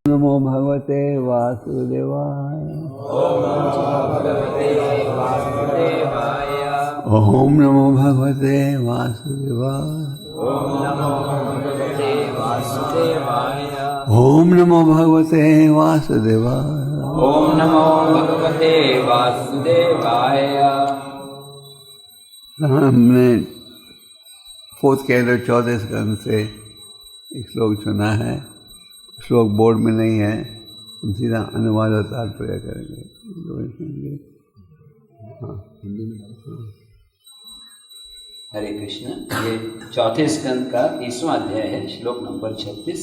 नमो भगवते वासुदेवाय। ओम नमो भगवते वासुदेवाय। ओम नमो भगवते वासुदेवाय। ओम नमो भगवते वासुदेवाय। हमने फोर्थ कैलेंडर 14 स्कंद से एक श्लोक चुना है। श्लोक बोर्ड में नहीं है, हम सीधा अनुवाद और तात्पर्य करेंगे। हरे कृष्ण। ये चौथे स्कंद का 30वां अध्याय है, श्लोक नंबर 36।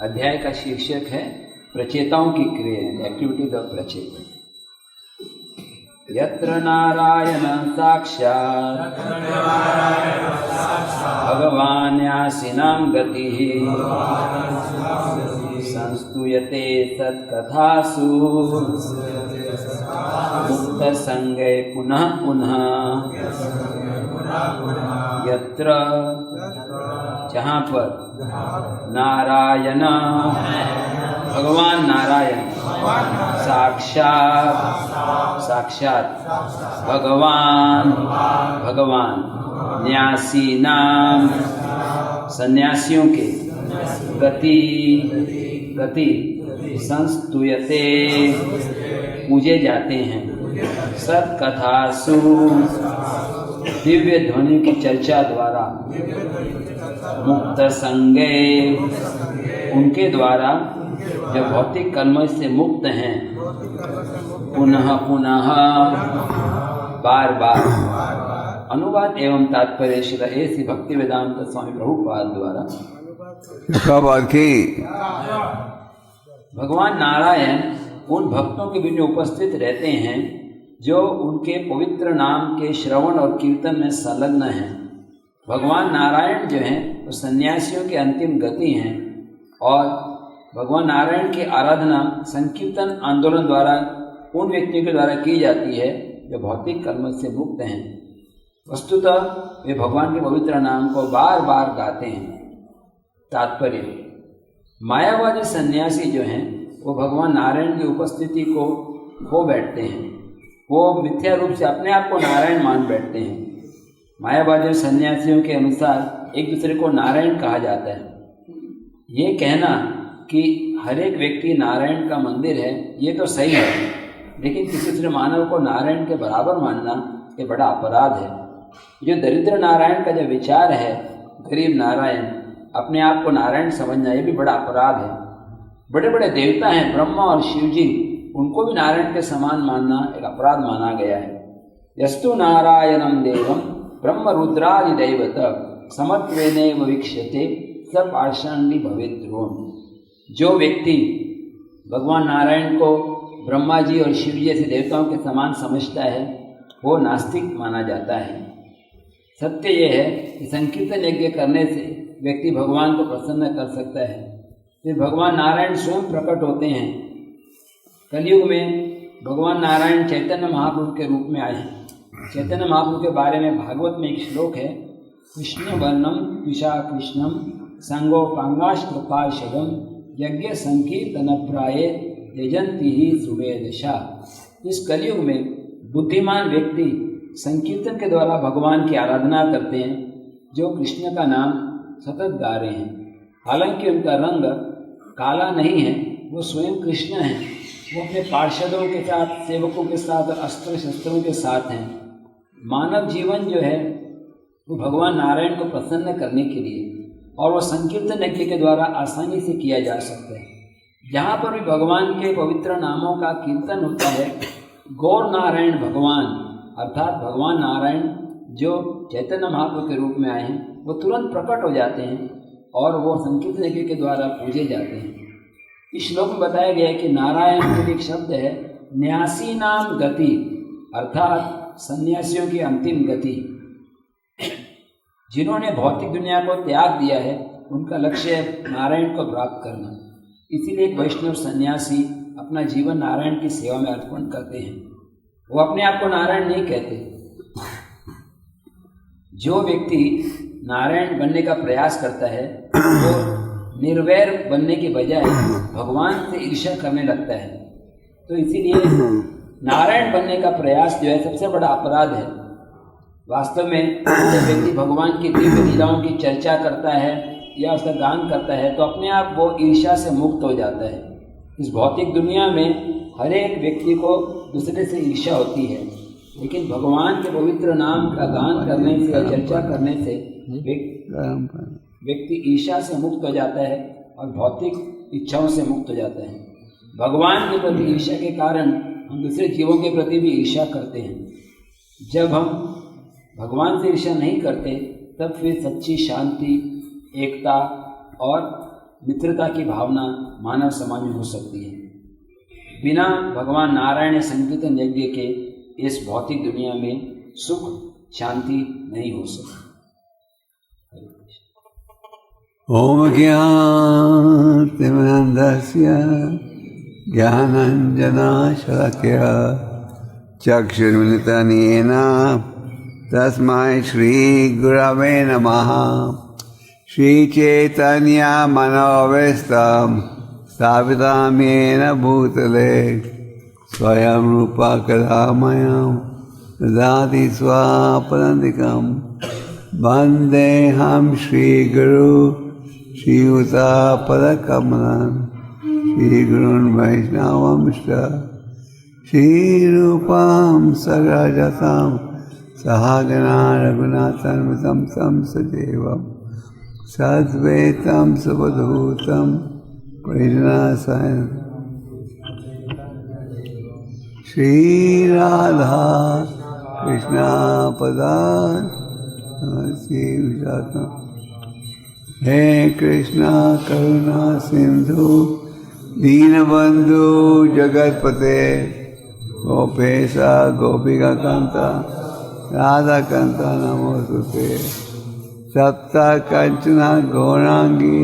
अध्याय का शीर्षक है प्रचेताओं की क्रिया, एक्टिविटीज ऑफ प्रचेता। यत्र नारायण साक्षात् भगवान् यासिनां गतिः संस्तूयते सत्कथासु मुक्तसंगे पुनः पुनः। यत्र जहाँ पर नारायण भगवान नारायण साक्षात भगवान न्यासी नाम सन्यासियों के गति संस्तुयते पूजे जाते हैं। सत्कथासु दिव्य ध्वनि की चर्चा द्वारा, मुक्त संगे उनके द्वारा जो भौतिक कर्म से मुक्त हैं, पुनः पुनः बार बार। अनुवाद एवं तात्पर्य श्री ऐसी भक्ति वेदांत स्वामी प्रभुपाद द्वारा। भगवान नारायण उन भक्तों के बीच में उपस्थित रहते हैं जो उनके पवित्र नाम के श्रवण और कीर्तन में संलग्न हैं। भगवान नारायण जो हैं वो सन्यासियों की अंतिम गति हैं और भगवान नारायण की आराधना संकीर्तन आंदोलन द्वारा उन व्यक्तियों के द्वारा की जाती है जो भौतिक कर्म से मुक्त हैं। वस्तुतः वे भगवान के पवित्र नाम को बार बार गाते हैं। तात्पर्य, मायावादी सन्यासी जो हैं वो भगवान नारायण की उपस्थिति को खो बैठते हैं। वो मिथ्या रूप से अपने आप को नारायण मान बैठते हैं। मायावादी सन्यासियों के अनुसार एक दूसरे को नारायण कहा जाता है। ये कहना कि हर एक व्यक्ति नारायण का मंदिर है, ये तो सही है, लेकिन किसी दूसरे मानव को नारायण के बराबर मानना ये बड़ा अपराध है। जो दरिद्र नारायण का जो विचार है, गरीब नारायण, अपने आप को नारायण समझना, ये भी बड़ा अपराध है। बड़े बड़े देवता हैं ब्रह्मा और शिव जी, उनको भी नारायण के समान मानना एक अपराध माना गया है। यस्तु नारायणं देवं ब्रह्म रुद्रादि दैवत समत्वेनैव वीक्ष्यते स पाषाण्डी भवेत् ध्रुवम्। जो व्यक्ति भगवान नारायण को ब्रह्मा जी और शिव जी जैसे देवताओं के समान समझता है वो नास्तिक माना जाता है। सत्य ये है कि संकीर्तन यज्ञ करने से व्यक्ति भगवान को प्रसन्न कर सकता है। फिर भगवान नारायण स्वयं प्रकट होते हैं। कलयुग में भगवान नारायण चैतन्य महाप्रभु के रूप में आए हैं। चैतन्य महाप्रभु के बारे में भागवत में एक श्लोक है, कृष्ण वर्णम विशा कृष्णम संगोपांगाश कृपाशदम यज्ञ संकीर्तन प्राये यजंती ही सुवेदशा। इस कलयुग में बुद्धिमान व्यक्ति संकीर्तन के द्वारा भगवान की आराधना करते हैं, जो कृष्ण का नाम सतत गा रहे हैं। हालांकि उनका रंग काला नहीं है, वो स्वयं कृष्ण हैं। वो अपने पार्षदों के साथ, सेवकों के साथ और अस्त्र शस्त्रों के साथ हैं। मानव जीवन जो है वो भगवान नारायण को प्रसन्न करने के लिए और वो संकीर्तन यज्ञ के द्वारा आसानी से किया जा सकता है। जहाँ पर भी भगवान के पवित्र नामों का कीर्तन होता है, गौर नारायण भगवान अर्थात भगवान नारायण जो चैतन्य महाप्रभु के रूप में आए हैं, वो तुरंत प्रकट हो जाते हैं और वो संकीर्तन यज्ञ के द्वारा पूजे जाते हैं। इस श्लोक में बताया गया है कि नारायण के लिए एक शब्द है न्यासी नाम गति, अर्थात सन्यासियों की अंतिम गति। जिन्होंने भौतिक दुनिया को त्याग दिया है उनका लक्ष्य है नारायण को प्राप्त करना। इसीलिए एक वैष्णव सन्यासी अपना जीवन नारायण की सेवा में अर्पण करते हैं। वो अपने आप को नारायण नहीं कहते। जो व्यक्ति नारायण बनने का प्रयास करता है वो निर्वैर बनने के बजाय भगवान से ईर्ष्या करने लगता है। तो इसीलिए नारायण बनने का प्रयास जो है सबसे बड़ा अपराध है। वास्तव में जब व्यक्ति भगवान की दिव्य लीलाओं की चर्चा करता है या उसका गान करता है तो अपने आप वो ईर्ष्या से मुक्त हो जाता है। इस भौतिक दुनिया में हर एक व्यक्ति को दूसरे से ईर्ष्या होती है, लेकिन भगवान के पवित्र नाम का गान करने से या चर्चा करने से व्यक्ति ईर्ष्या से मुक्त हो जाता है और भौतिक इच्छाओं से मुक्त हो जाता है। भगवान के प्रति ईर्ष्या के कारण हम दूसरे जीवों के प्रति भी ईर्ष्या करते हैं। जब हम भगवान से ईर्ष्या नहीं करते तब फिर सच्ची शांति, एकता और मित्रता की भावना मानव समाज में हो सकती है। बिना भगवान नारायण संकीर्तन यज्ञ के इस भौतिक दुनिया में सुख शांति नहीं हो सकती। ओम ज्ञानतिमिरन्धस्य ज्ञानाञ्जनशलाकया चक्षुर्मिलितं तस्मै श्रीगुरवे नमः। श्रीचैतन्यमनोभीष्टं स्थापितं येन भूतले स्वयं रूपा कदा मह्यं ददाति स्वापदान्तिकं। वन्देऽहं श्रीगुरु श्रीयुतापदकमलं श्रीगुरून् वैष्णवंश्च श्रीरूपं सगरजतं सहगना रघुनाथान्वितं तं सजीवं सद्वैतं सुबोधभूतं परिजनासहितं श्रीराधा कृष्णा पदान् हे कृष्णा करुणा सिंधु दीनबंधु जगतपते गोपेशा गोपिका कांता राधा कांता नमोस्तुते। सप्त कंचना गौरांगी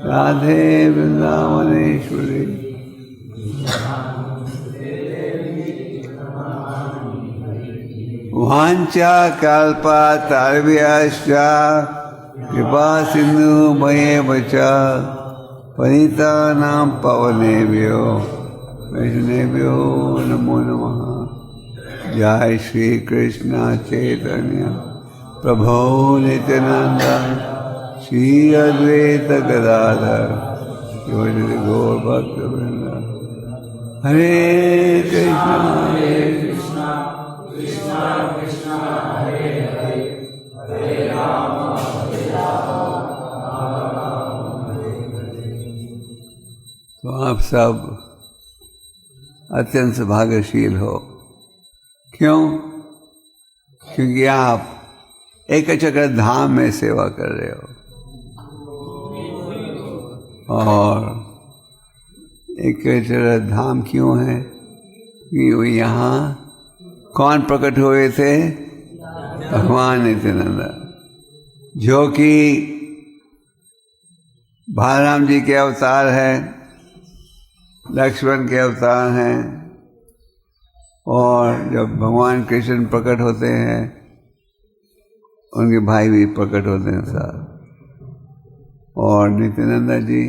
राधे वृंदावनेश्वरी। वाञ्छा कल्पतरुभ्यश्च कृपा सिन्धु मयेव च पतितानां पावनेभ्यो वैष्णवेभ्यो नमो नमः। जय श्री कृष्ण चैतन्य प्रभु नित्यानंद श्री अद्वैत गदाधर शिव गौर भक्तवृंद। हरे कृष्णा कृष्णा कृष्णा हरे हरे हरे राम तो आप सब अत्यंत भाग्यशील हो। क्यों? क्योंकि आप एक चक्र धाम में सेवा कर रहे हो। और एक चक्र धाम क्यों है? कि वो यहाँ कौन प्रकट हुए थे? भगवान नित्यानंद, जो कि बालराम जी के अवतार हैं, लक्ष्मण के अवतार हैं, और जब भगवान कृष्ण प्रकट होते हैं उनके भाई भी प्रकट होते हैं साथ। और नित्यानंद जी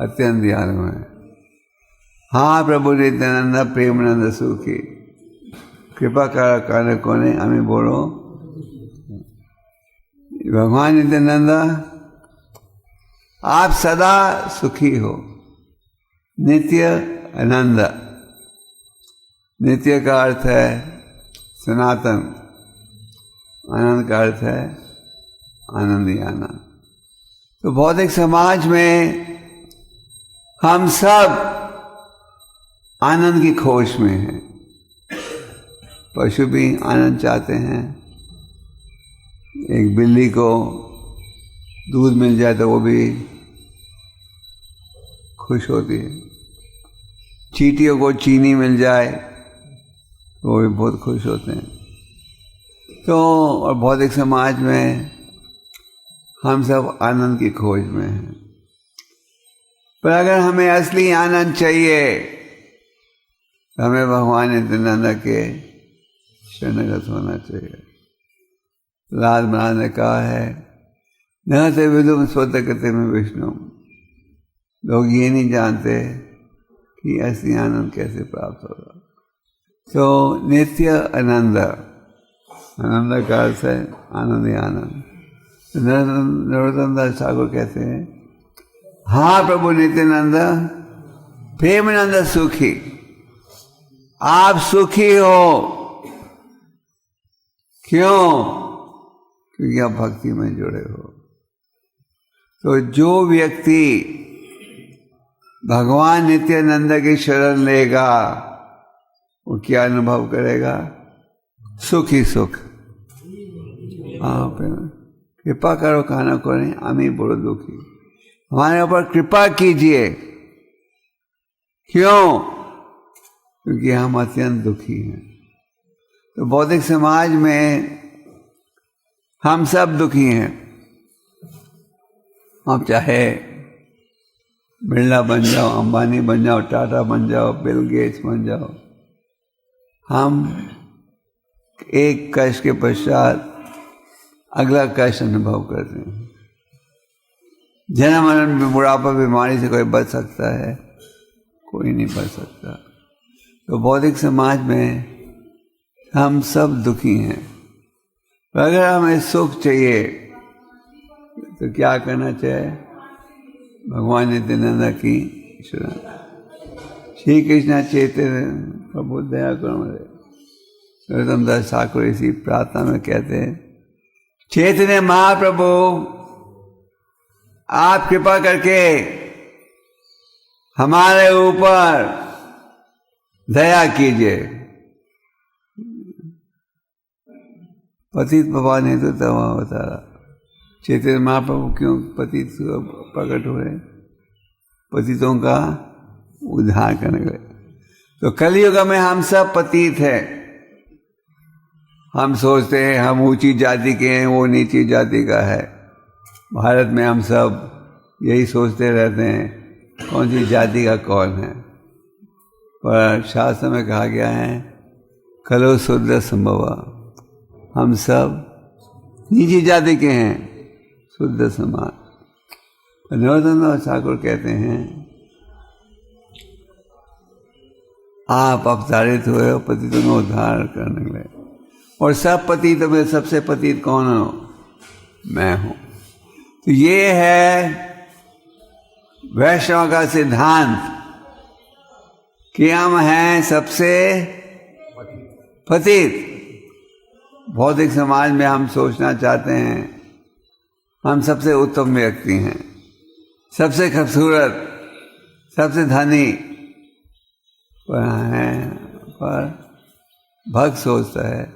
अत्यंत दयालु हैं। हाँ प्रभु नित्यानंद प्रेमानंद सुखी कृपा कर कोने हमें बोलो। भगवान नित्यानंद आप सदा सुखी हो। नित्य आनंद, नित्य का अर्थ है सनातन, आनंद का अर्थ है आनंदी आनंद। तो भौतिक समाज में हम सब आनंद की खोज में हैं। पशु भी आनंद चाहते हैं। एक बिल्ली को दूध मिल जाए तो वो भी खुश होती है। चींटियों को चीनी मिल जाए तो वो भी बहुत खुश होते हैं। तो और भौतिक समाज में हम सब आनंद की खोज में हैं, पर अगर हमें असली आनंद चाहिए तो हमें भगवान नित्यानंद के शरणगत होना चाहिए। लाल महाराज ने कहा है, न ते विदुम स्वतकृते में विष्णु, लोग ये नहीं जानते कि असली आनंद कैसे प्राप्त होगा। तो नित्य आनंद, आनंद का अर्थ है आनंद ही आनंद। नरोत्तम दास ठाकुर कहते हैं, हाँ प्रभु नित्यानंद प्रेमानंद सुखी, आप सुखी हो। क्यों? क्योंकि आप भक्ति में जुड़े हो। तो जो व्यक्ति भगवान नित्यानंद की शरण लेगा वो क्या अनुभव करेगा? सुखी सुख। आप कृपा करो खाना को नहीं, आमी बड़ो दुखी, हमारे ऊपर कृपा कीजिए। क्यों? क्योंकि हम अत्यंत दुखी हैं। तो भौतिक समाज में हम सब दुखी हैं। आप चाहे बिरला बन जाओ, अंबानी बन जाओ, टाटा बन जाओ, बिल गेट्स बन जाओ, हम एक कष्ट के पश्चात अगला कष्ट अनुभव करते हैं। जन्म मरण बुढ़ापा बीमारी से कोई बच सकता है? कोई नहीं बच सकता। तो भौतिक समाज में हम सब दुखी हैं। तो अगर हमें सुख चाहिए तो क्या करना चाहिए? भगवान नित्यानंद की शरण। श्री कृष्ण चैतन्य प्रभु दया करो मेरे। नरोत्तम दास ठाकुर इसी प्रार्थना में कहते हैं, चैतन्य महाप्रभु आप कृपा करके हमारे ऊपर दया कीजिए। पतित बाबा ने तो तवा बताया, चैतन्य महाप्रभु क्यों पतित प्रकट हुए? पतितों का उद्धार करने गए। तो कलयुग में हम सब पतित हैं। हम सोचते हैं हम ऊंची जाति के हैं, वो नीची जाति का है। भारत में हम सब यही सोचते रहते हैं कौन सी जाति का कौन है। पर शास्त्र में कहा गया है, कलो शुद्ध संभव, हम सब नीची जाति के हैं, शुद्ध समाज। नरोत्तम दास ठाकुर कहते हैं, आप अवतारित हुए हो पतितों को उद्धार करने के लिए, और सब पतितों में सबसे पतित कौन हो? मैं हूं। तो ये है वैष्णव का सिद्धांत कि हम हैं सबसे पतित। भौतिक समाज में हम सोचना चाहते हैं हम सबसे उत्तम व्यक्ति हैं, सबसे खूबसूरत, सबसे धनी, पर भक्त सोचता है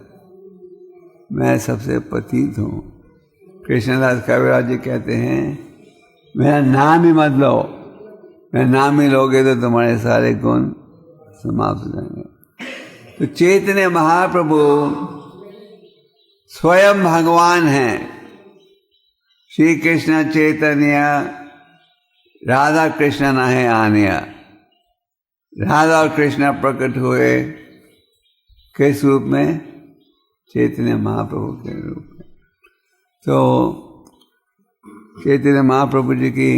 मैं सबसे पतित हूँ। कृष्णदास कविराज जी कहते हैं, मेरा नाम ही मत लो, मेरा नाम ही लोगे तो तुम्हारे सारे गुण समाप्त हो जाएंगे। तो चैतन्य महाप्रभु स्वयं भगवान हैं। श्री कृष्ण चैतन्य राधा कृष्ण न है आनिया। राधा और कृष्ण प्रकट हुए किस रूप में? चैतन्य महाप्रभु के रूप में। तो चैतन्य महाप्रभु जी की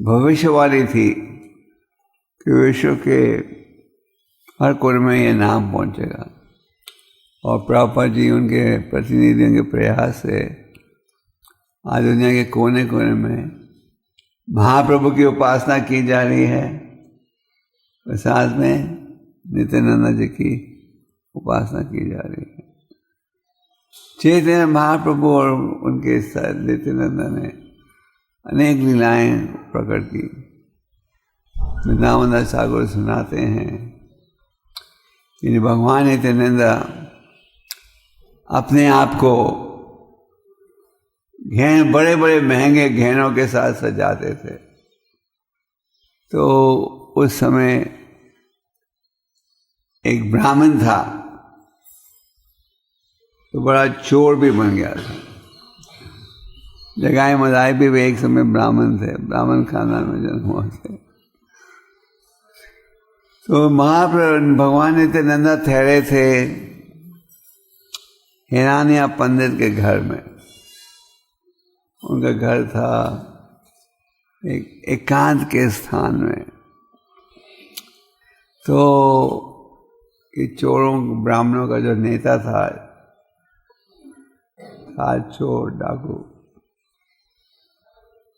भविष्यवाणी थी कि विश्व के हर कोने में ये नाम पहुंचेगा। और प्रभुपाद जी उनके प्रतिनिधियों के प्रयास से आज दुनिया के कोने कोने में महाप्रभु की उपासना की जा रही है, और साथ में नित्यानंद जी की उपासना की जा रही है। चैतन्य महाप्रभु और उनके साथ नित्यानंद ने अनेक लीलाएं प्रकट की। वृंदावन दास ठाकुर सुनाते हैं कि भगवान नित्यानंद अपने आप को बड़े बड़े महंगे गहनों के साथ सजाते थे। तो उस समय एक ब्राह्मण था, तो बड़ा चोर भी बन गया था। जगाई मदाई भी एक समय ब्राह्मण थे, ब्राह्मण खानदान में जन्म हुआ थे। तो महाप्रभु भगवान नित्यानंद ठहरे थे हिरानिया पंडित के घर में। उनका घर था एक एकांत के स्थान में। तो ये चोरों ब्राह्मणों का जो नेता था चोर डाकू,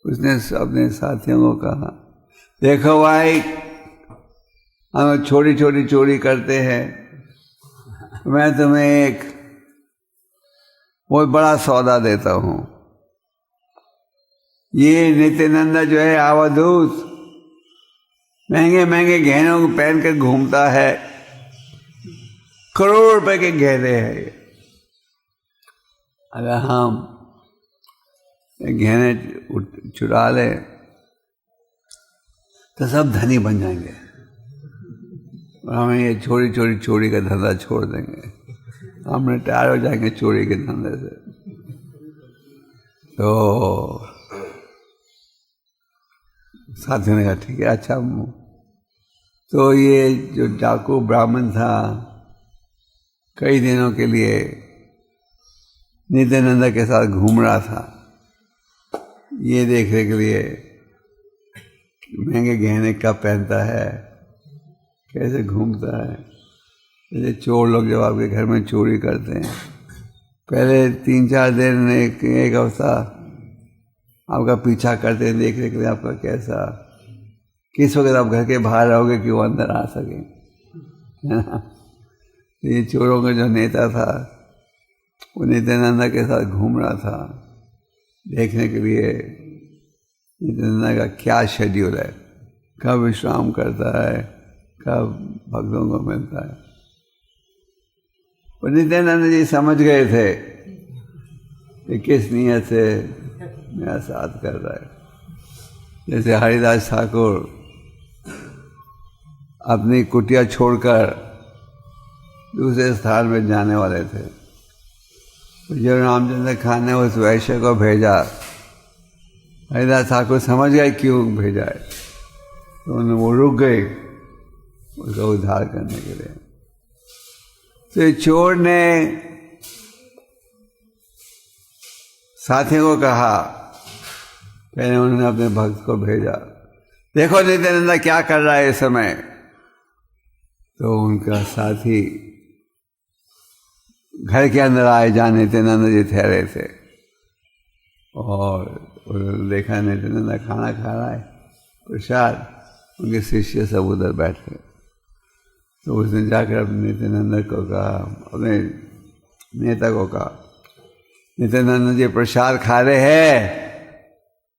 उसने अपने साथियों को कहा, देखो भाई, हम छोटी छोटी चोरी करते हैं, मैं तुम्हें एक बहुत बड़ा सौदा देता हूँ। ये नित्यानंद जो है अवधूत महंगे महंगे गहनों को पहन कर घूमता है, करोड़ रुपए के गहने हैं। अगर हम गहने चुरा ले तो सब धनी बन जाएंगे और हमें ये छोटी छोटी चोरी का धंधा छोड़ देंगे, हम रिटायर हो जाएंगे चोरी के धंधे से। तो साथियों ने कहा ठीक है, अच्छा। तो ये जो डाकू ब्राह्मण था कई दिनों के लिए नित्यानंद के साथ घूम रहा था, ये देखने के लिए महंगे गहने कब पहनता है, कैसे घूमता है। जैसे चोर लोग जब आपके घर में चोरी करते हैं, पहले 3-4 दिन एक हफ्ता आपका पीछा करते हैं देखने के लिए आपका कैसा, किस वक्त आप घर के बाहर रहोगे कि वो अंदर आ सके, है ना। ये चोरों का जो नेता था वो नित्यानंद के साथ घूम रहा था देखने के लिए नित्यानंद का क्या शेड्यूल है, कब विश्राम करता है, कब भक्तों को मिलता है। और नित्यानंद जी समझ गए थे कि किस नियत से मेरा साथ कर रहा है। जैसे हरिदास ठाकुर अपनी कुटिया छोड़कर दूसरे स्थान में जाने वाले थे, तो जब रामचंद्र खान ने उस वैश्य को भेजा, हरिदास ठाकुर समझ गए क्यों भेजा है, तो वो रुक गए उसका उद्धार करने के लिए। तो चोर ने साथियों को कहा, पहले उन्होंने अपने भक्त को भेजा, देखो नित्यानंद क्या कर रहा है इस समय। तो उनका साथी घर के अंदर आए जहाँ नित्यानंद जी ठहरे थे, और उन्होंने देखा नित्यानंद खाना खा रहा है, प्रसाद, उनके शिष्य सब उधर बैठे। तो उसने जाकर अपने नित्यानंद को कहा, अपने नेता को कहा, नित्यानंद जी प्रसाद खा रहे हैं,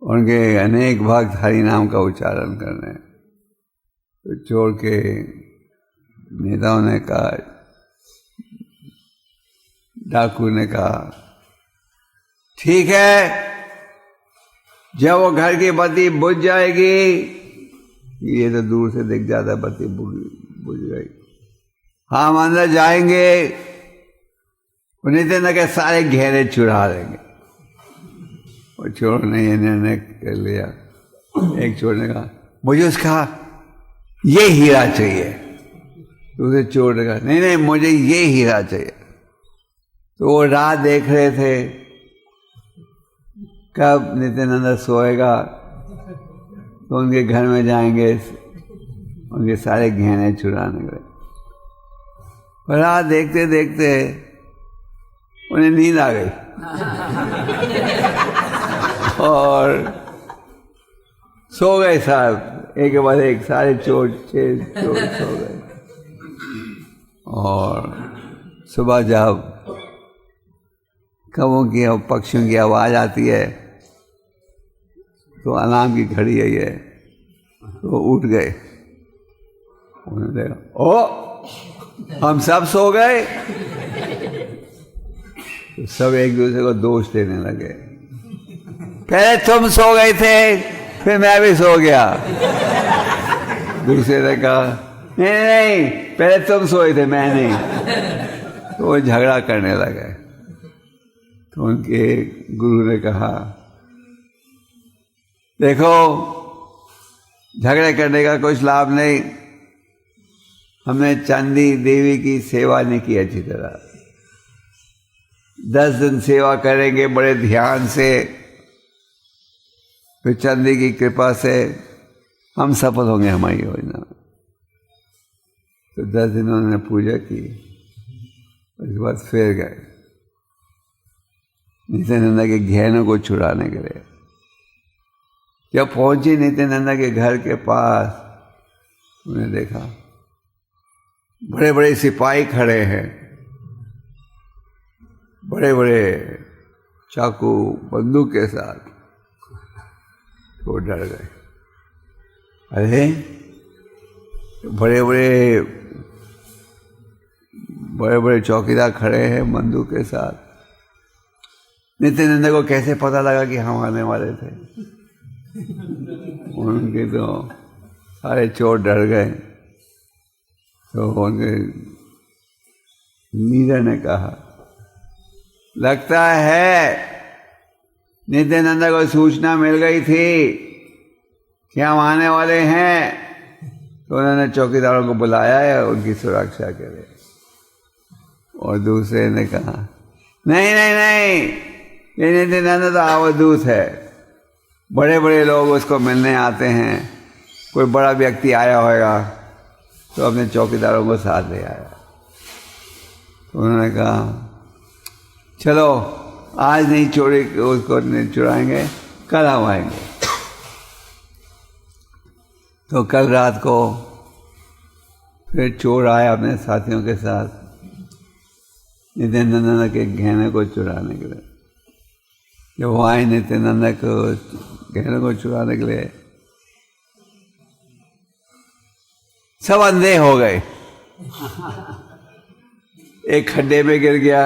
उनके अनेक भक्त हरि नाम का उच्चारण कर रहे हैं। तो चोर के नेताओं ने कहा, डाकू ने कहा, ठीक है, जब वो घर की बत्ती बुझ जाएगी, ये तो दूर से दिख जाता बत्ती बुझ गई, हम अंदर जाएंगे, नित्यानंद के सारे गहने चुरा लेंगे। और चोर ने ये निर्णय कर लिया। एक चोर ने कहा, मुझे उसका ये हीरा चाहिए। दूसरे चोर ने कहा, नहीं नहीं, मुझे ये हीरा चाहिए। तो वो राह देख रहे थे कब नित्यानंद सोएगा तो उनके घर में जाएंगे, उनके सारे गहने चुराने गए। और राह देखते देखते उन्हें नींद आ गई और सो गए साहब, एक के बाद एक सारे चोर सो गए। और सुबह जब कबों की और पक्षियों की आवाज़ आती है तो अलार्म की घड़ी आई है, तो उठ गए। उन्होंने देखा, ओ हम सब सो गए। तो सब एक दूसरे को दोष देने लगे, पहले तुम सो गए थे, फिर मैं भी सो गया। दूसरे ने कहा, नहीं नहीं, पहले तुम सोए थे, मैं नहीं। तो वो झगड़ा करने लगे। तो उनके गुरु ने कहा, देखो झगड़े करने का कुछ लाभ नहीं, हमने चंडी देवी की सेवा नहीं की अच्छी तरह। 10 दिन सेवा करेंगे बड़े ध्यान से, फिर चंडी की कृपा से हम सफल होंगे हमारी योजना। तो 10 दिन उन्होंने पूजा की, उसके बाद फिर गए नित्यानंदा के गहनों को छुड़ाने के लिए। जब पहुंची नित्यानंदा के घर के पास, उन्हें देखा बड़े बड़े सिपाही खड़े हैं, बड़े बड़े चाकू बंदूक के साथ। वो डर गए, अरे बड़े बड़े चौकीदार खड़े हैं बंदूक के साथ। नित्यानंदा को कैसे पता लगा कि हम आने वाले थे? उनके तो सारे चोर डर गए। तो उनके मीरा ने कहा, लगता है नित्यानंदा को सूचना मिल गई थी कि हम आने वाले हैं, तो उन्होंने चौकीदारों को बुलाया है उनकी सुरक्षा के लिए। और दूसरे ने कहा, नहीं नहीं नहीं, ये नित्यानंदा तो अवधूत है, बड़े बड़े लोग उसको मिलने आते हैं, कोई बड़ा व्यक्ति आया होगा तो अपने चौकीदारों को साथ ले आया। तो उन्होंने कहा, चलो आज नहीं चोरी उसको नहीं चुराएंगे, कल हम आएंगे। तो कल रात को फिर चोर आया अपने साथियों के साथ नित्यानंदा के गहने को चुराने के लिए। जब वो आए नित्यानंदा को गहने को चुराने के लिए, सब अंधे हो गए। एक खड्डे में गिर गया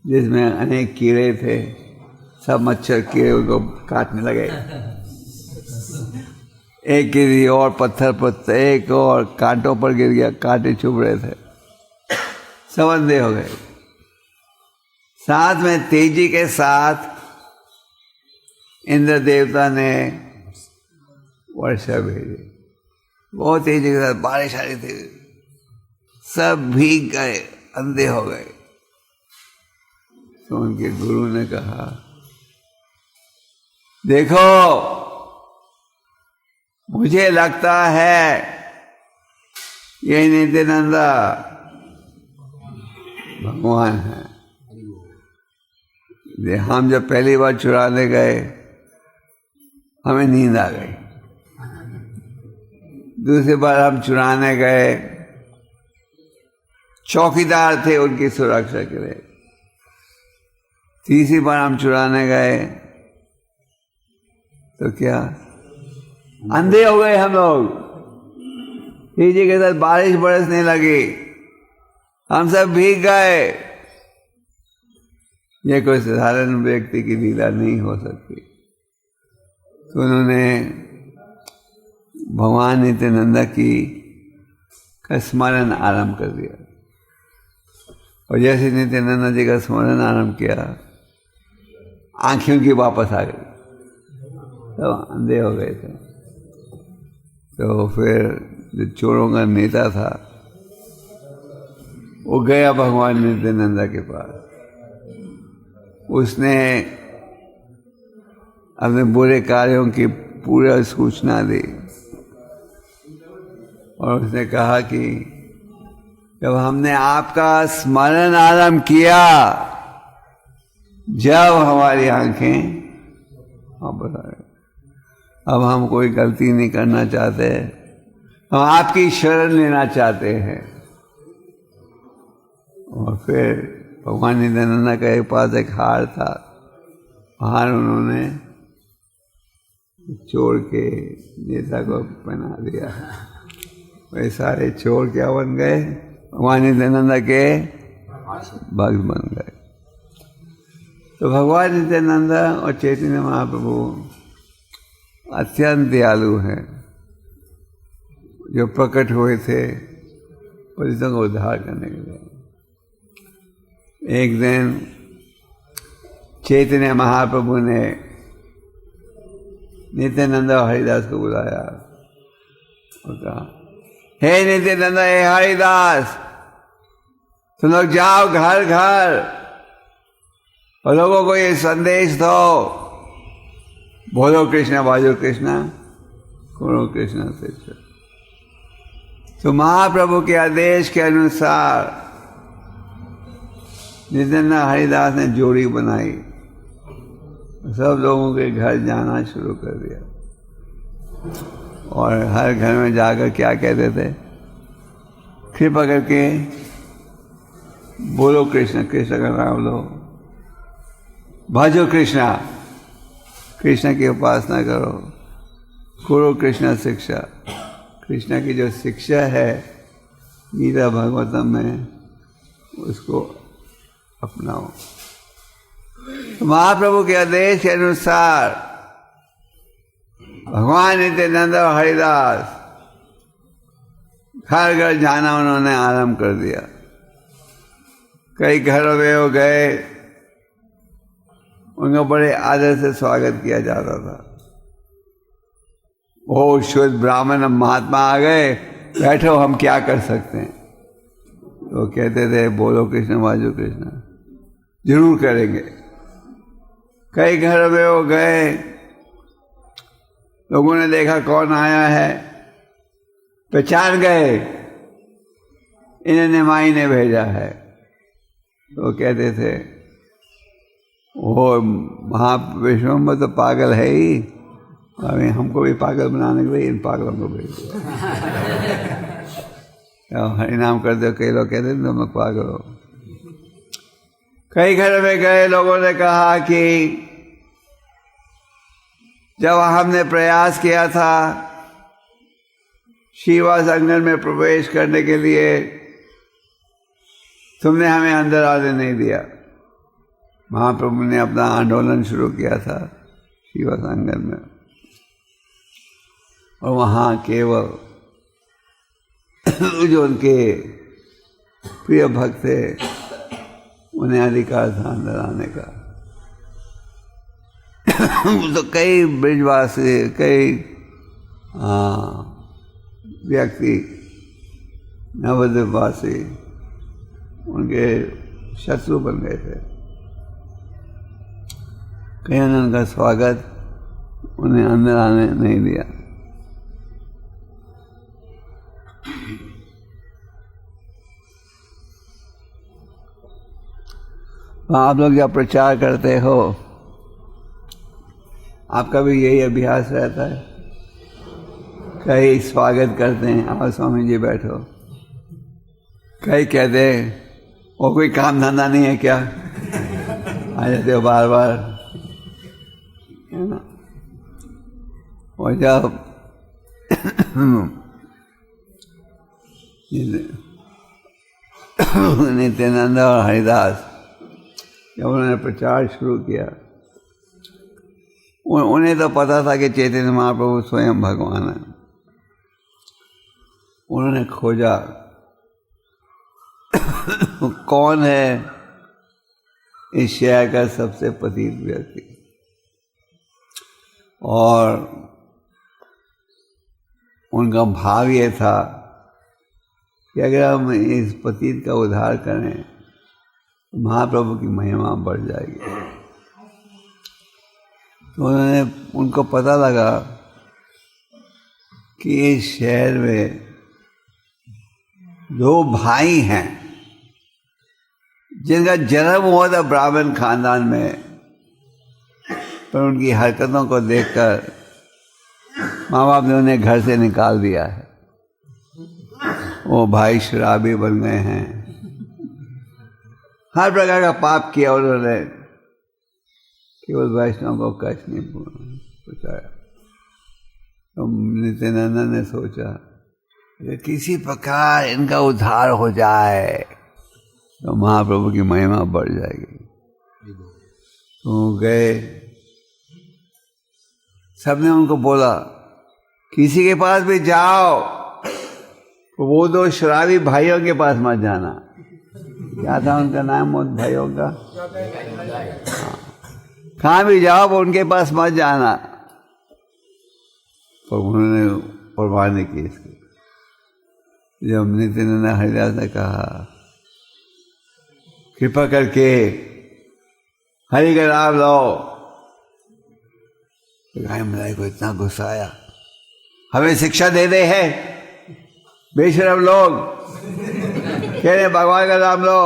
जिसमें अनेक कीड़े थे, सब मच्छर कीड़े उनको काटने लगे। एक किसी और पत्थर पर, एक और कांटों पर गिर गया, कांटे चुभ रहे थे, सब अंधे हो गए। साथ में तेजी के साथ इंद्र देवता ने वर्षा भेजी, बहुत तेजी के साथ बारिश आ रही थी, सब भीग गए, अंधे हो गए। तो उनके गुरु ने कहा, देखो मुझे लगता है ये नित्यानंदा भगवान है। हम जब पहली बार चुराने गए हमें नींद आ गई, दूसरी बार हम चुराने गए, चौकीदार थे उनकी सुरक्षा के लिए, तीसरी बार हम चुराने गए तो क्या अंधे हो गए हम लोग। तेजी के साथ बारिश बरसने लगी, हम सब भीग गए। ये कोई साधारण व्यक्ति की लीला नहीं हो सकती। तो उन्होंने भगवान नित्यानंदा की का स्मरण आरंभ कर दिया, और जैसे नित्यानंदा जी का स्मरण आरंभ किया, आंखों की वापस आ गई, सब अंधे हो गए थे। तो फिर जो चोरों का नेता था वो गया भगवान नित्यानंदा के पास, उसने अपने बुरे कार्यों की पूरा सूचना दी, और उसने कहा कि जब हमने आपका स्मरण आरंभ किया, जब हमारी आंखें वापस आ गई, अब हम कोई गलती नहीं करना चाहते, हम आपकी शरण लेना चाहते हैं। और फिर भगवान नित्यानंदा के पास एक हार था, हार उन्होंने चोर के नेता को पहना दिया। वे सारे चोर क्या बन गए? भगवान नित्यानंदा के भक्त बन गए। तो भगवान नित्यानंदा और चैतन्य महाप्रभु अत्यंत दयालु हैं, जो प्रकट हुए थे पतितों को उद्धार करने के लिए। एक दिन चैतन्य महाप्रभु ने नित्यानंद और हरिदास को बुलाया और कहा, हे नित्यानंद, हे हरिदास, तुम लोग जाओ घर घर और लोगों को ये संदेश दो, बोलो कृष्णा बाजो कृष्णा, करो कृष्णा शिक्षा। तो महाप्रभु के आदेश के अनुसार नित्यानंद हरिदास ने जोड़ी बनाई, सब लोगों के घर जाना शुरू कर दिया और हर घर में जाकर क्या कहते थे, कृपा करके बोलो कृष्ण, कृष्ण का नाम लो, भजो कृष्णा, कृष्ण की उपासना करो, करो कृष्ण शिक्षा, कृष्ण की जो शिक्षा है गीता भागवतम में उसको अपनाओ। तो महाप्रभु के आदेश के अनुसार भगवान नित्यानंद और हरिदास घर घर जाना उन्होंने आरंभ कर दिया। कई घरों में वो गए, उनका बड़े आदर से स्वागत किया जाता था। ओ शुद्ध ब्राह्मण महात्मा आ गए, बैठो, हम क्या कर सकते हैं। तो कहते थे बोलो कृष्ण बाजो कृष्ण, जरूर करेंगे। कई घरों में वो गए, लोगों ने देखा कौन आया है, पहचान गए, इन्हें निमाई ने भेजा है। तो कहते थे वो महाविष्णु तो पागल है ही, अभी हमको भी पागल बनाने के लिए इन पागलों को भेज दिया। हरिनाम कर दो, कई लोग कहते थे तुम लोग पागल हो। कई घर में गए, लोगों ने कहा कि जब हमने प्रयास किया था शिवा संगम में प्रवेश करने के लिए, तुमने हमें अंदर आने नहीं दिया। महाप्रभु ने अपना आंदोलन शुरू किया था शिवा संगम में, और वहाँ केवल जो उनके प्रिय भक्त थे उन्हें अधिकार था अंदर आने का। तो कई ब्रिजवासी, कई व्यक्ति नवद्वीपवासी उनके शत्रु बन गए थे। कई ने उनका स्वागत, उन्हें अंदर आने नहीं दिया। आप लोग जब प्रचार करते हो, आपका भी यही अभ्यास रहता है। कई स्वागत करते हैं, आओ स्वामी जी बैठो। कई कहते हैं वो कोई काम धंधा नहीं है क्या, आ जाते हो बार बार, है ना। और जब नित्यानंद और हरिदास जब उन्होंने प्रचार शुरू किया, उन्हें तो पता था कि चैतन्य महाप्रभु स्वयं भगवान है। उन्होंने खोजा कौन है इस शहर का सबसे पतित व्यक्ति, और उनका भाव ये था कि अगर हम इस पतित का उद्धार करें तो महाप्रभु की महिमा बढ़ जाएगी। तो उन्होंने, उनको पता लगा कि इस शहर में दो भाई हैं जिनका जन्म हुआ था ब्राह्मण खानदान में, पर उनकी हरकतों को देखकर माँ बाप ने उन्हें घर से निकाल दिया है। वो भाई शराबी बन गए हैं, हर प्रकार का पाप किया उन्होंने, केवल वैष्णव को कष्ट नहीं पहुंचाया। तो नित्यानंद ने सोचा कि किसी प्रकार इनका उद्धार हो जाए तो महाप्रभु की महिमा बढ़ जाएगी। तो गए, सबने उनको बोला किसी के पास भी जाओ तो वो दो शराबी भाइयों के पास मत जाना। क्या था उनका नाम उन भाइयों का? हाँ। कहाँ भी जाओ वो उनके पास मत जाना। पर उन्होंने परवाह नहीं की इसकी। जब नित्यानंद हरिदास ने कहा कृपा करके हरि का नाम लो, तो गाय मलाई को इतना गुस्सा आया, हमें शिक्षा दे दे है बेशरम लोग, कह रहे भगवान का नाम लो,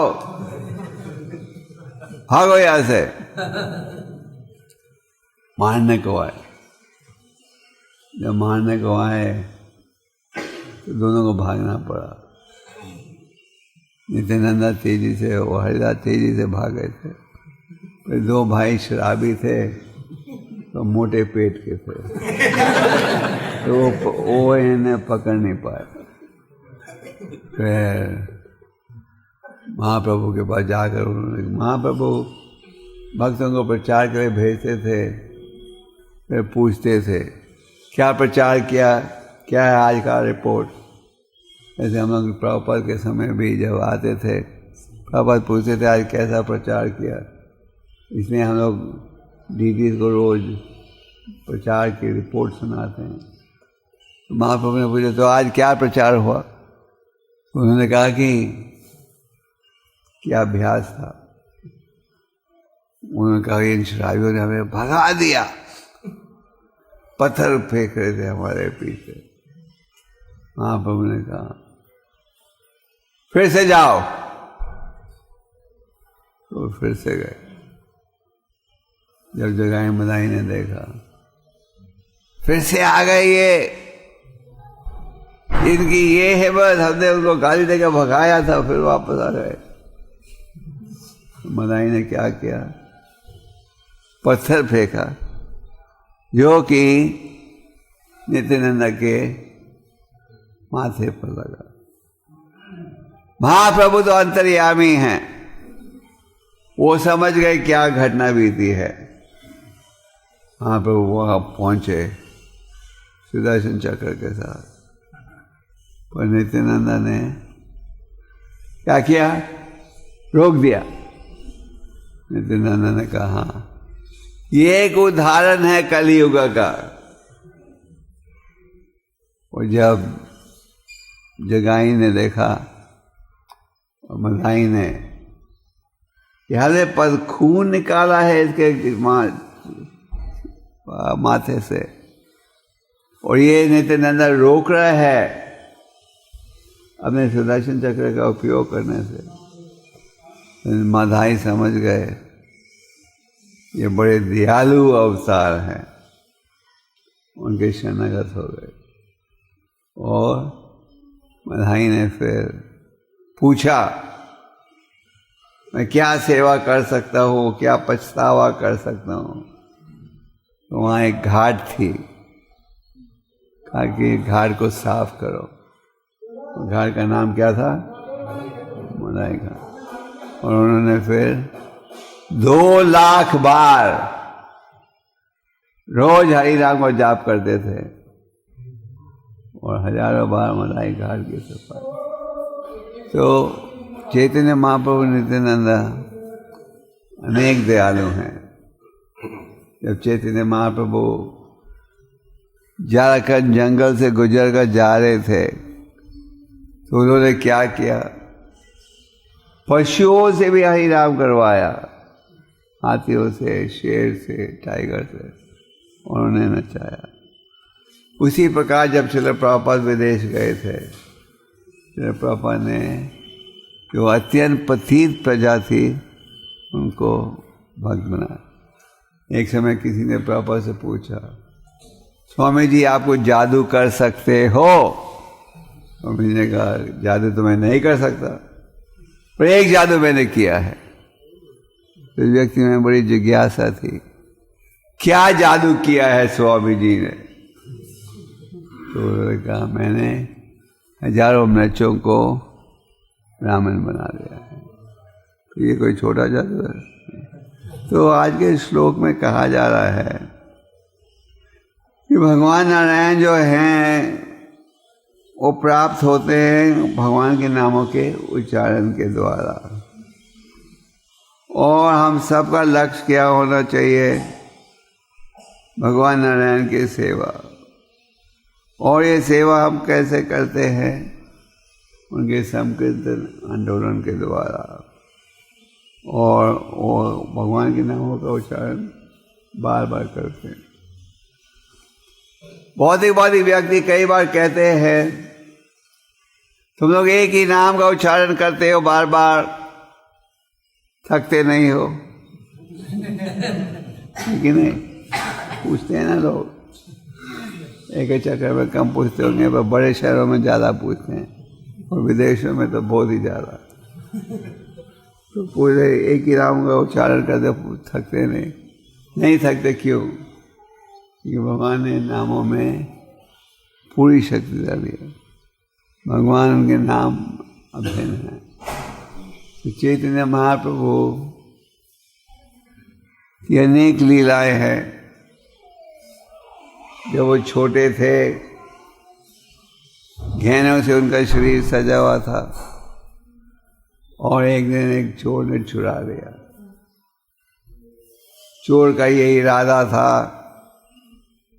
भागो यहां से। मारने को आए। जब मारने को आए तो दोनों को भागना पड़ा। नित्यानंदा तेजी से और हरिदास तेजी से भाग गए थे। फिर दो भाई शराबी थे तो मोटे पेट के थे, तो वो इन्हें पकड़ नहीं पाए। फिर महाप्रभु के पास जाकर उन्होंने, महाप्रभु भक्तों को प्रचार के लिए भेजते थे, फिर पूछते थे क्या प्रचार किया, क्या है आज का रिपोर्ट। ऐसे हम लोग प्रभुपाद के समय भी जब आते थे, प्रभुपाद पूछते थे आज कैसा प्रचार किया। इसलिए हम लोग दीदी को रोज प्रचार की रिपोर्ट सुनाते हैं। तो महाप्रभु ने पूछा तो आज क्या प्रचार हुआ। उन्होंने कहा कि क्या अभ्यास था। उन्होंने कहा इन शराबियों ने हमें भगा दिया, पत्थर फेंक रहे थे हमारे पीछे। महाप्रभु ने कहा फिर से जाओ, तो फिर से गए। जब जगाई मदाई ने देखा फिर से आ गए ये, इनकी ये है बस, हमने उनको गाली देकर भगाया था फिर वापस आ गए। मदाई ने क्या किया, पत्थर फेंका जो कि नित्यानंद के माथे पर लगा। महाप्रभु तो अंतर्यामी हैं, वो समझ गए क्या घटना बीती है। महाप्रभु वहां पहुंचे सुदर्शन चक्र के साथ, पर नित्यानंद ने क्या किया, रोक दिया। नित्यानंद ने कहा ये एक उदाहरण है कलियुग का। और जब जगाई ने देखा और मदाई ने यहाँ पर खून निकाला है इसके माथे से, और ये नित्यानंद रोक रहा है अपने सुदर्शन चक्र का उपयोग करने से। मदाई समझ गए ये बड़े दयालु अवतार हैं, उनके शरणागत हो गए। और मदाई ने फिर पूछा मैं क्या सेवा कर सकता हूँ, क्या पछतावा कर सकता हूँ। तो वहाँ एक घाट थी, कहा कि घाट को साफ करो। घाट का नाम क्या था, मदाई घाट। और उन्होंने फिर 2 लाख बार रोज हरि नाम को जाप करते थे और हजारों बार मदाई घाट की सफाई। तो चैतन्य महाप्रभु नित्यानंद अनेक दयालु हैं। जब चैतन्य महाप्रभु झारखंड जंगल से गुजर कर जा रहे थे तो उन्होंने क्या किया, पशुओं से भी हरि नाम करवाया, हाथियों से, शेर से, टाइगर से, और उन्हें नचाया। उसी प्रकार जब श्रील प्रभुपाद विदेश गए थे, श्रील प्रभुपाद ने जो अत्यंत पतित प्रजा थी उनको भक्त बनाया। एक समय किसी ने प्रभुपाद से पूछा स्वामी जी आपको जादू कर सकते हो। स्वामी जी ने कहा जादू तो मैं नहीं कर सकता, पर एक जादू मैंने किया है। तो व्यक्ति में बड़ी जिज्ञासा थी, क्या जादू किया है स्वामी जी ने। तो उन्होंने कहा मैंने हजारों मृक्षों को रावण बना दिया है। तो ये कोई छोटा जादू है। तो आज के श्लोक में कहा जा रहा है कि भगवान नारायण जो हैं वो प्राप्त होते हैं भगवान के नामों के उच्चारण के द्वारा। और हम सबका लक्ष्य क्या होना चाहिए? भगवान नारायण की सेवा। और ये सेवा हम कैसे करते हैं? उनके संकीर्तन आंदोलन के द्वारा, और भगवान के नामों का उच्चारण बार बार करते हैं। भौतिक व्यक्ति कई बार कहते हैं, तुम लोग एक ही नाम का उच्चारण करते हो बार बार, थकते नहीं हो? कि नहीं? पूछते हैं ना लोग, एक ही चक्कर में कम पूछते होंगे, पर बड़े शहरों में ज़्यादा पूछते हैं, और विदेशों में तो बहुत ही ज़्यादा। तो पूरे एक ही नाम का उच्चारण करते, थकते नहीं थकते। क्यों? क्योंकि भगवान ने नामों में पूरी शक्ति डाली है। भगवान उनके नाम अभिन्न है। तो चैतन्य महाप्रभु की अनेक लीलाएं हैं। जब वो छोटे थे, गहनों से उनका शरीर सजा हुआ था, और एक दिन एक चोर ने चुरा लिया। चोर का यही इरादा था,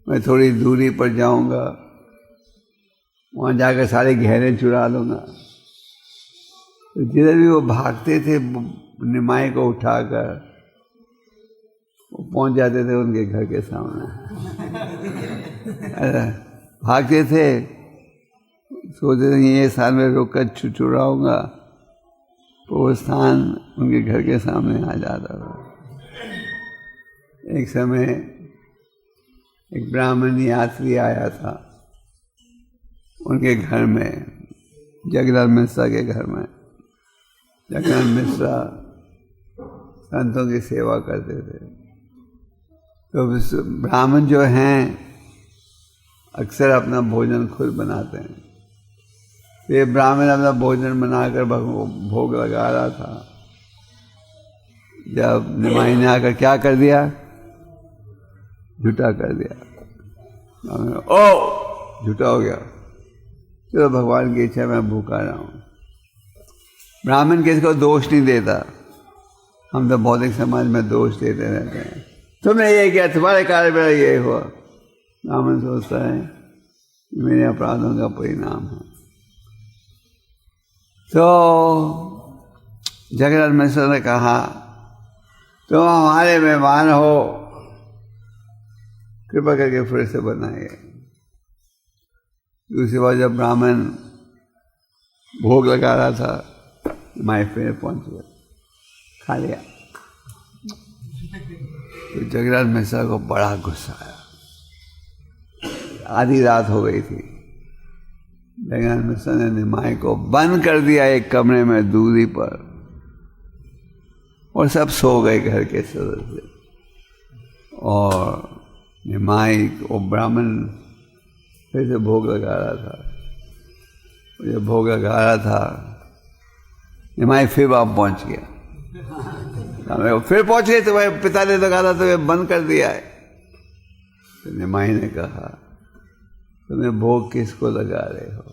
मैं थोड़ी दूरी पर जाऊंगा, वहाँ जाकर सारे गहने चुरा लूंगा। तो जिधर भी वो भागते थे, निमाई को उठाकर वो पहुंच जाते थे उनके घर के सामने। भागते थे, सोचते थे ये स्थान में रुक कर चुराऊंगा, तो वो स्थान उनके घर के सामने आ जाता था। एक समय एक ब्राह्मण यात्री आया था उनके घर में, जगन्नाथ मिश्रा के घर में। जगन्नाथ मिश्रा संतों की सेवा करते थे। तो ब्राह्मण जो हैं अक्सर अपना भोजन खुद बनाते हैं। तो ये ब्राह्मण अपना भोजन बनाकर भोग लगा रहा था, जब निमाई ने आकर क्या कर दिया? झूठा कर दिया। ओ, झूठा हो गया, चलो भगवान की इच्छा, मैं भूखा रहा हूँ। ब्राह्मण किसी को दोष नहीं देता। हम तो भौतिक समाज में दोष देते रहते हैं, तुमने ये किया, तुम्हारे कारण मेरा ये हुआ। ब्राह्मण सोचता है मेरे अपराधों का परिणाम है। तो जगन्नाथ मिश्र ने कहा, तुम हमारे मेहमान हो, कृपा करके फिर से बनाइए। दूसरी बार जब ब्राह्मण भोग लगा रहा था, माई फिर पहुंच गया, खा लिया। तो जगन्नाथ मिश्रा को बड़ा गुस्सा आया। आधी रात हो गई थी। जगन्नाथ मिश्रा ने निमाई को बंद कर दिया एक कमरे में दूरी पर, और सब सो गए घर के सदस्य। और निमाई को ब्राह्मण फिर से भोग लगा रहा था। जब भोग लगा रहा था, निमाई फिर वहाँ पहुँच गया। फिर पहुँच गए, तुम्हारे पिता ने तो कहा था तुम्हें बंद कर दिया है। तो निमाई ने कहा, तुम्हें भोग किसको लगा रहे हो?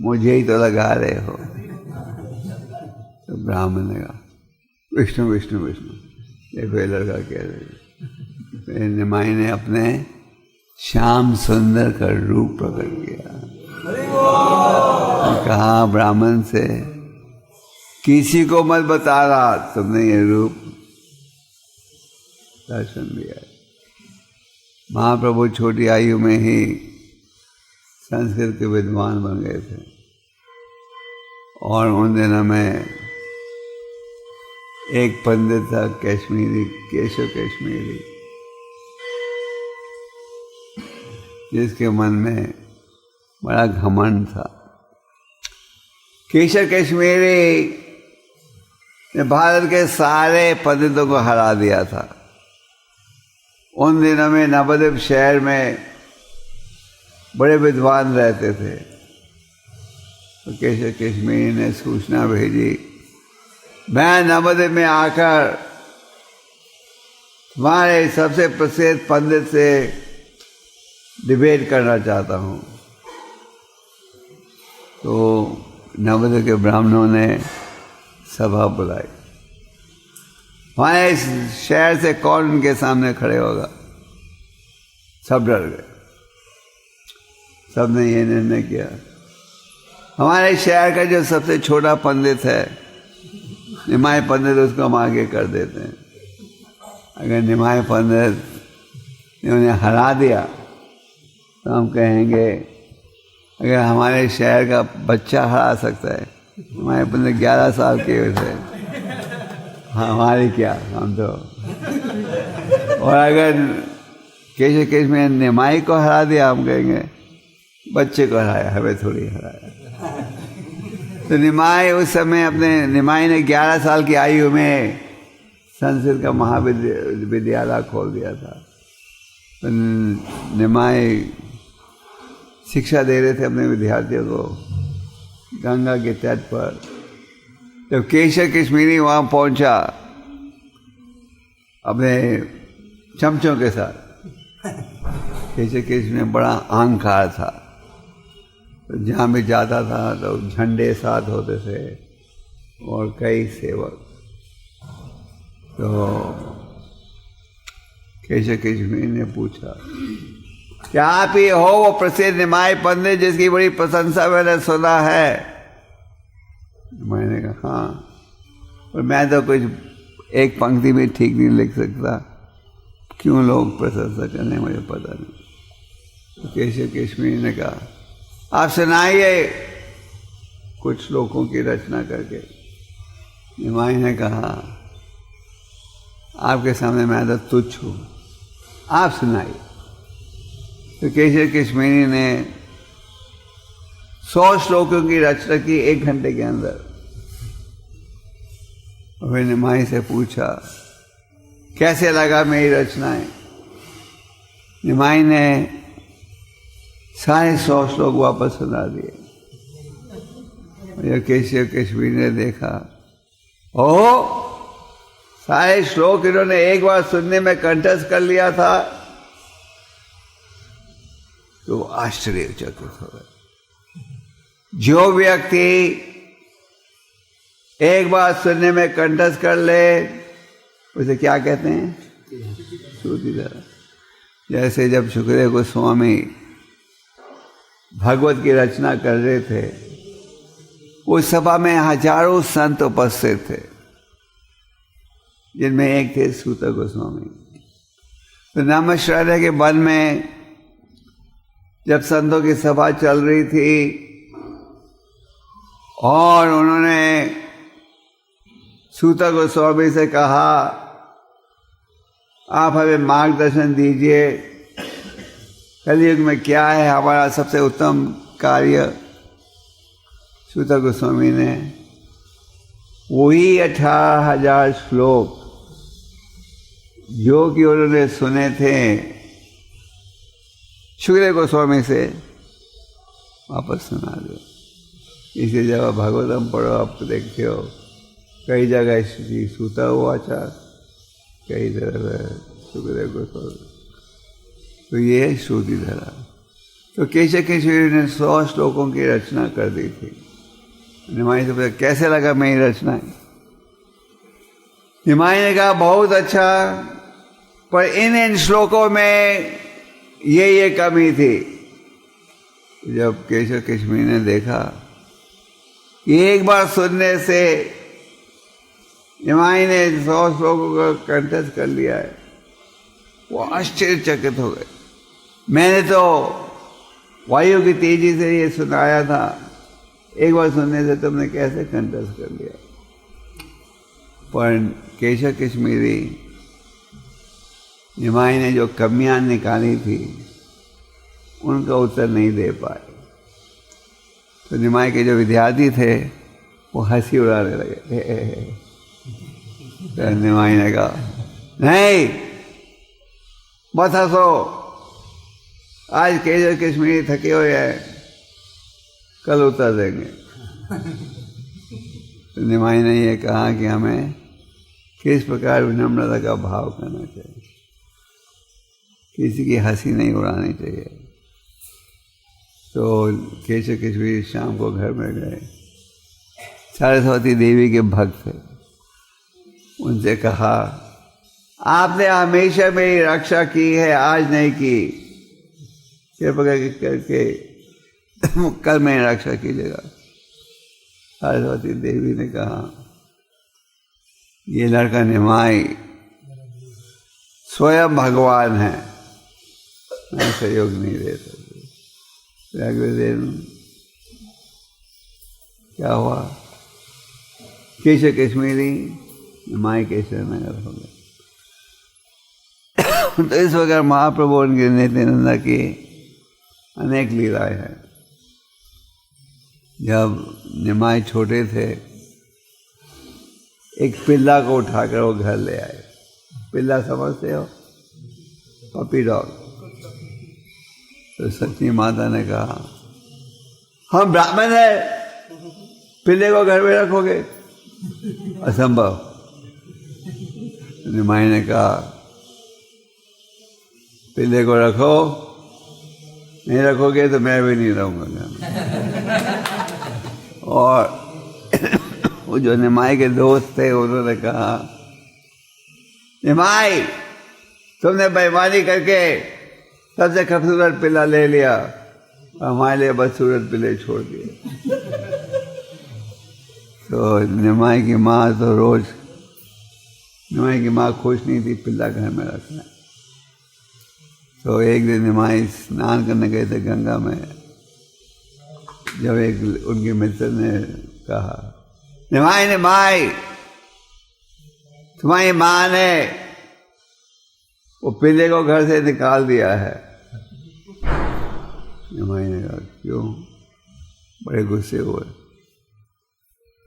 मुझे ही तो लगा रहे हो। तो ब्राह्मण ने कहा, विष्णु विष्णु विष्णु। देखो ये लड़का कह रहे। फिर निमाई ने अपने श्याम सुंदर का रूप प्रकट किया। कहा ब्राह्मण से, किसी को मत बता रहा, तुमने ये रूप दर्शन दिया। महाप्रभु छोटी आयु में ही संस्कृत के विद्वान बन गए थे, और उन दिनों में एक पंडित था कश्मीरी, केशव कश्मीरी, जिसके मन में बड़ा घमंड था। केशव कश्मीरी ने भारत के सारे पंडितों को हरा दिया था। उन दिनों में नवद्वीप शहर में बड़े विद्वान रहते थे। तो केशव कश्मीरी ने सूचना भेजी, मैं नवद्वीप में आकर तुम्हारे सबसे प्रसिद्ध पंडित से डिबेट करना चाहता हूँ। तो नवद्वीप के ब्राह्मणों ने सभा बुलाई। हमारे इस शहर से कौन उनके सामने खड़े होगा। सब डर गए, सबने ये निर्णय किया हमारे शहर का जो सबसे छोटा पंडित है, निमाय पंडित, उसको हम आगे कर देते हैं। अगर निमाय पंडित ने उन्हें हरा दिया तो हम कहेंगे अगर हमारे शहर का बच्चा हरा सकता है, हमारे पंडित 11 साल के थे, हमारी क्या, हम तो। और अगर केशव केश में निमाई को हरा दिया, हम कहेंगे बच्चे को हराया, हमें थोड़ी हराया। तो निमाई उस समय निमाई ने 11 साल की आयु में संस्कृत का महाविद्यालय खोल दिया था। तो निमाई शिक्षा दे रहे थे अपने विद्यार्थियों को गंगा के तट पर। जब केशव कश्मीरी वहाँ पहुँचा अपने चमचों के साथ, केशव कश्मीरी में बड़ा अहंकार था, तो जहाँ भी जाता था तो झंडे साथ होते थे और कई सेवक। तो केशव कश्मीरी ने पूछा क्या आप ही हो वो प्रसिद्ध निमाय पंडित जिसकी बड़ी प्रशंसा मैंने सुना है? मैंने कहा हाँ, और मैं तो कुछ एक पंक्ति भी ठीक नहीं लिख सकता, क्यों लोग प्रशंसा करने मुझे पता नहीं। तो केशव कश्मीरी ने कहा आप सुनाइए कुछ श्लोकों की रचना करके। निमाई ने कहा आपके सामने मैं तो तुच्छ हूँ, आप सुनाइए। तो केशव कश्मीरी ने 100 श्लोकों की रचना की 1 घंटे के अंदर। और फिर निमाई से पूछा कैसे लगा मेरी रचनाएं? निमाई ने सारे 100 श्लोक वापस सुना दिए। और केशव कश्मीरी ने देखा ओह, सारे श्लोक इन्होंने एक बार सुनने में कंठस्थ कर लिया था। तो आश्चर्यचकित हो गए। जो व्यक्ति एक बार सुनने में कंठस्थ कर ले उसे क्या कहते हैं? श्रुतिधर। जैसे जब सुखदेव गोस्वामी भगवत की रचना कर रहे थे, उस सभा में हजारों संत उपस्थित थे, जिनमें एक थे सूत गोस्वामी। तो नमश्राय के वन में जब संतों की सभा चल रही थी और उन्होंने सूत गोस्वामी से कहा आप हमें मार्गदर्शन दीजिए, कलयुग में क्या है हमारा सबसे उत्तम कार्य। सूत गोस्वामी ने वही 18,000 श्लोक जो कि उन्होंने सुने थे सुखदेव गोस्वामी से वापस सुना दो। इसी जगह भागवतम पढ़ो, आप तो देखते हो कई जगह श्री सूता हुआचा, कई जगह सुखदेव गोस्वामी। तो ये श्रुतिधरा। तो केशव कश्मीरी ने 100 श्लोकों की रचना कर दी थी। निमाई से पूछा कैसे लगा मेरी रचना? निमाई ने कहा बहुत अच्छा, पर इन श्लोकों में ये कमी थी। जब केशव कश्मीरी ने देखा एक बार सुनने से निमाई ने 100 श्लोकों का कंठस्थ कर लिया है, वो आश्चर्यचकित हो गए। मैंने तो वायु की तेजी से ये सुनाया था, एक बार सुनने से तुमने कैसे कंठस्थ कर लिया? पर केशव कश्मीरी निमाई ने जो कमियां निकाली थी उनका उत्तर नहीं दे पाए। तो निमाई के जो विद्यार्थी थे वो हंसी उड़ाने लगे। तो निमाई ने कहा नहीं मत हंसो, आज केशव कश्मीरी थके हुए हैं, कल उत्तर देंगे। तो निमाई ने ये कहा कि हमें किस प्रकार विनम्रता का भाव करना चाहिए, किसी की हंसी नहीं उड़ानी चाहिए। तो केशव कश्मीरी शाम को घर में गए। सरस्वती देवी के भक्त थे, उनसे कहा, आपने हमेशा मेरी रक्षा की है, आज नहीं की, कृपा करके कल मेरी रक्षा कीजिएगा। सरस्वती देवी ने कहा, ये लड़का निमाई स्वयं भगवान है, मैं सहयोग नहीं दे सकती। अगले दिन क्या हुआ, केशव कश्मीरी निमाई केशव नगर हो गए। तो इस वक्त महाप्रभु उनके नित्यानंदा की अनेक लीलाएं हैं। जब निमाई छोटे थे, एक पिल्ला को उठाकर वो घर ले आए। पिल्ला समझते हो, पपी डॉग। तो सच्ची माता ने कहा, हम ब्राह्मण है, पिल्ले को घर में रखोगे, असंभव। निमाई ने कहा, पिल्ले को रखो, नहीं रखोगे तो मैं भी नहीं रहूंगा घर में। और वो जो निमाई के दोस्त थे उन्होंने कहा, निमाई तुमने बेईमानी करके सबसे खूबसूरत पिल्ला ले लिया, हमारे लिए बदसूरत पिल्ले छोड़ दिए। तो निमाई की माँ तो रोज, निमाई की माँ खुश नहीं थी पिल्ला घर में रखना। तो एक दिन निमाई स्नान करने गए थे गंगा में। जब एक उनके मित्र ने कहा, निमाई निमाई तुम्हारी माँ ने वो पिल्ले को घर से निकाल दिया है। निमाई ने कहा, क्यों? बड़े गुस्से हुए।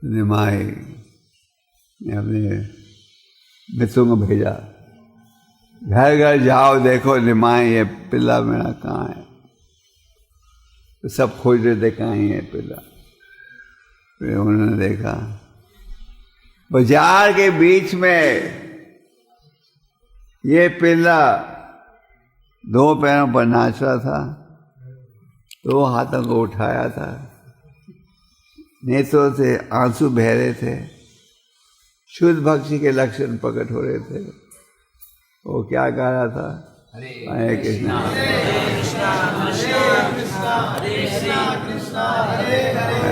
निमाई ने अपने मित्रों को भेजा, घर घर जाओ, देखो निमाई ये पिल्ला मेरा कहाँ है। तो सब खोज रहे थे कहाँ है पिल्ला। फिर उन्होंने देखा बाजार के बीच में ये पिल्ला दो पैरों पर नाच रहा था, दो हाथों को उठाया था, नेत्रों से आंसू बह रहे थे, शुद्ध भक्ति के लक्षण प्रकट हो रहे थे। वो क्या गा रहा था? हरे कृष्णा हरे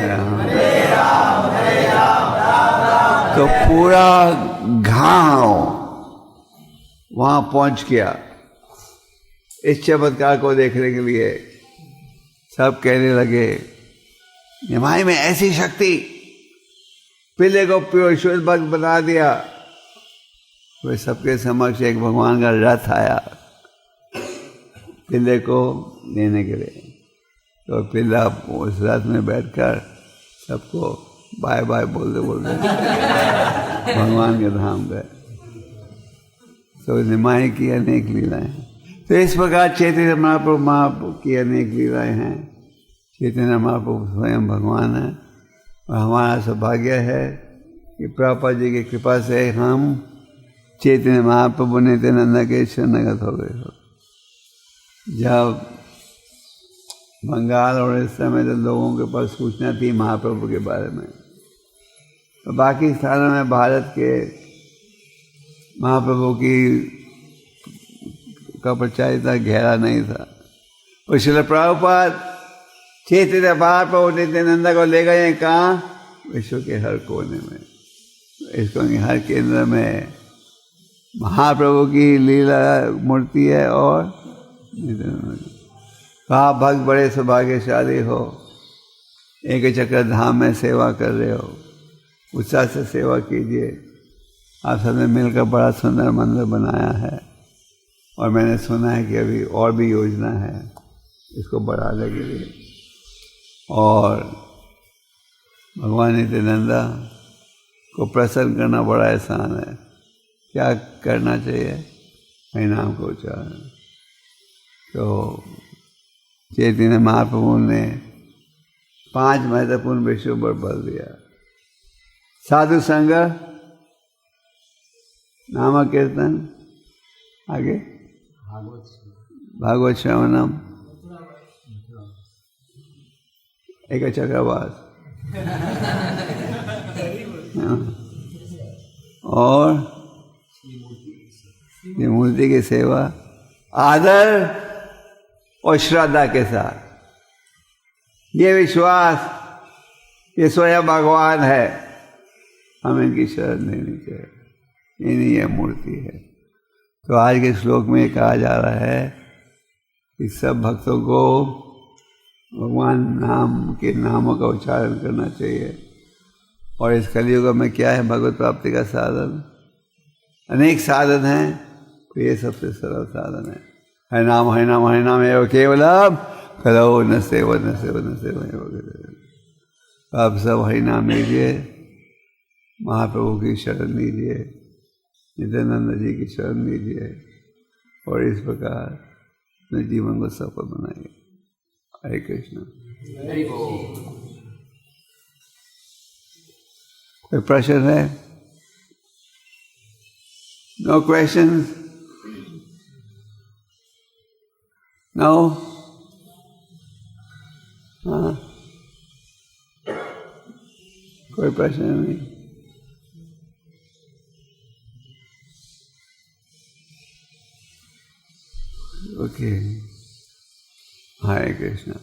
राम। तो पूरा गांव वहां पहुंच गया इस चमत्कार को देखने के लिए। सब कहने लगे, निमाई में ऐसी शक्ति, पिल्ले को प्योर शुद्ध भक्त बना दिया। वे सबके समक्ष एक भगवान का रथ आया पिल्ले को लेने के लिए। तो पिल्ला उस रथ में बैठकर सबको बाय बाय बोलते बोलते भगवान के धाम गए। तो निमाई की अनेक लीलाएं हैं। तो इस प्रकार चैतन्य महाप्रभु की अनेक लीलाएं हैं। चैतन्य महाप्रभु स्वयं भगवान है और हमारा सौभाग्य है कि प्रभुपाद जी की कृपा से हम चैतन्य महाप्रभु नित्यानंदा के शरणागत हो गए हो। जब बंगाल और इस समय तो लोगों के पास सूचना थी महाप्रभु के बारे में, तो बाकी स्थानों में भारत के महाप्रभु की का प्रचारिता गहरा नहीं था। और श्रील प्रभुपाद चैतन्य महाप्रभु नित्यानंदा को ले गए कहाँ? विश्व के हर कोने में। इसको हर केंद्र में महाप्रभु की लीला मूर्ति है। और कहा भक्त बड़े सौभाग्यशाली हो, एक चक्र धाम में सेवा कर रहे हो, उत्साह से सेवा कीजिए। आप सबने मिलकर बड़ा सुंदर मंदिर बनाया है और मैंने सुना है कि अभी और भी योजना है इसको बढ़ाने के लिए। और भगवान नित्यानंदा को प्रसन्न करना बड़ा आसान है। क्या करना चाहिए? हरिनाम को उच्चारण। तो चैतन्य महाप्रभु ने 5 महत्वपूर्ण विषयों पर बल दिया। साधु संग, नाम कीर्तन, आगे भागवत श्रवणम, एक चक्रवास और ये मूर्ति की सेवा आदर और श्रद्धा के साथ, ये विश्वास ये स्वयं भगवान है, हमें इनकी शरण लेनी चाहिए, इन्हीं ये मूर्ति है। तो आज के श्लोक में कहा जा रहा है कि सब भक्तों को भगवान नाम के नामों का उच्चारण करना चाहिए। और इस कलयुग में क्या है भगवत प्राप्ति का साधन? अनेक साधन हैं, तो ये सबसे सरल साधन है। हरि नाम हरि नाम हरि नाम एवं केवलम करो न सेव न सेव न सेव। आप सब हरि नाम लीजिए, महाप्रभु की शरण लीजिए, नित्यानंद जी की शरण लीजिए और इस प्रकार अपने जीवन को सफल बनाइए। हरे कृष्ण। कोई प्रश्न है? No question? नो? हाँ, कोई प्रश्न नहीं? ओके, हरे कृष्ण।